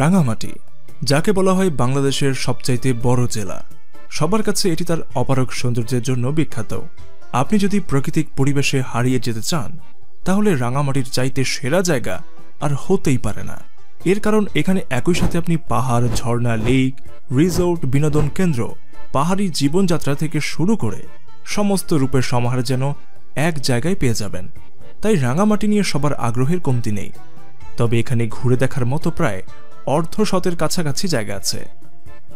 রাঙামাটি, যাকে বলা হয় বাংলাদেশের সবচাইতে বড় জেলা, সবার কাছে এটি তার অপারগ সৌন্দর্যের জন্য বিখ্যাত। আপনি যদি প্রাকৃতিক পরিবেশে হারিয়ে যেতে চান, তাহলে রাঙামাটির চাইতে সেরা জায়গা আর হতেই পারে না। এর কারণ এখানে একই সাথে আপনি পাহাড়, ঝর্ণা, লেক, রিসোর্ট, বিনোদন কেন্দ্র, পাহাড়ি জীবনযাত্রা থেকে শুরু করে সমস্ত রূপের সমাহার যেন এক জায়গায় পেয়ে যাবেন। তাই রাঙামাটি নিয়ে সবার আগ্রহের কমতি নেই। তবে এখানে ঘুরে দেখার মতো প্রায় অর্ধশতের কাছাকাছি জায়গা আছে।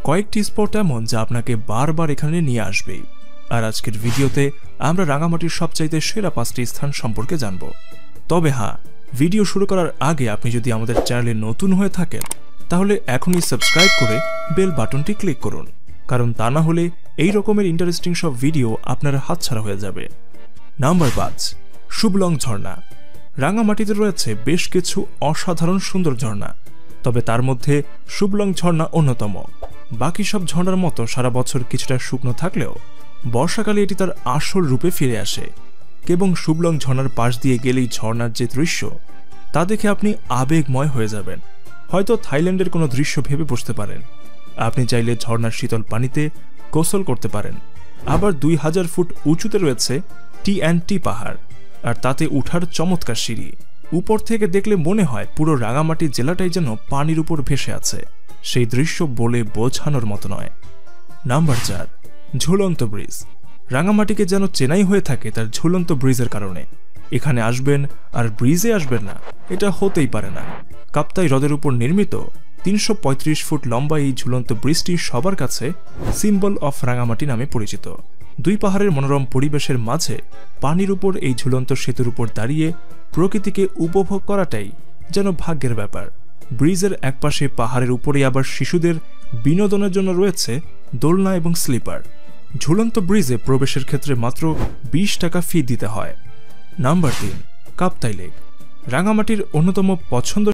কয়েকটি স্পট এমন যা আপনাকে বারবার এখানে নিয়ে আসবেই। আর আজকের ভিডিওতে আমরা রাঙামাটির সবচাইতে সেরা 5টি স্থান সম্পর্কে জানব। তবে হ্যাঁ, ভিডিও শুরু করার আগে আপনি যদি আমাদের চ্যানেলে নতুন হয়ে থাকেন, তাহলে এখনই সাবস্ক্রাইব করে বেল বাটনটি ক্লিক করুন, কারণ তা না হলে এই রকমের ইন্টারেস্টিং সব ভিডিও আপনার হাতছাড়া হয়ে যাবে। নাম্বার 5, শুভলং ঝর্ণা। রাঙামাটিতে রয়েছে বেশ কিছু অসাধারণ সুন্দর ঝর্ণা, তবে তার মধ্যে শুভলং ঝর্ণা অন্যতম। বাকি সব ঝর্ণার মতো সারা বছর কিছুটা শুকনো থাকলেও বর্ষাকালে এটি তার আসল রূপে ফিরে আসে। এবং শুভলং ঝর্ণার পাশ দিয়ে গেলেই ঝর্ণার যে দৃশ্য, তা দেখে আপনি আবেগময় হয়ে যাবেন। হয়তো থাইল্যান্ডের কোনো দৃশ্য ভেবে বসতে পারেন। আপনি চাইলে ঝর্ণার শীতল পানিতে গোসল করতে পারেন। আবার 2000 ফুট উঁচুতে রয়েছে টি পাহাড়, আর তাতে উঠার চমৎকার সিঁড়ি। উপর থেকে দেখলে মনে হয় পুরো রাঙামাটি জেলাটাই যেন পানির উপর ভেসে আছে। সেই দৃশ্য বলে বোঝানোর মতো নয়। নাম্বার 4, ঝুলন্ত ব্রিজ। রাঙামাটিকে যেন চেনাই হয়ে থাকে তার ঝুলন্ত ব্রিজের কারণে। এখানে আসবেন আর ব্রিজে আসবেন না, এটা হতেই পারে না। কাপ্তাই হ্রদের উপর নির্মিত 335 ফুট লম্বা এই ঝুলন্ত ব্রিজটি সবার কাছে সিম্বল অফ রাঙামাটি নামে পরিচিত। দুই পাহাড়ের মনোরম পরিবেশের মাঝে পানির উপর এই ঝুলন্ত সেতুর উপর দাঁড়িয়ে প্রকৃতিকে উপভোগ করাটাই যেন ভাগ্যের ব্যাপার। ব্রিজের একপাশে পাহাড়ের উপরে আবার শিশুদের বিনোদনের জন্য রয়েছে দোলনা এবং স্লিপার। ঝুলন্ত ব্রিজে প্রবেশের ক্ষেত্রে মাত্র 20 টাকা ফি দিতে হয়। Number 3, Kaptai lake. রাঙামাটির অন্যতম পছন্দ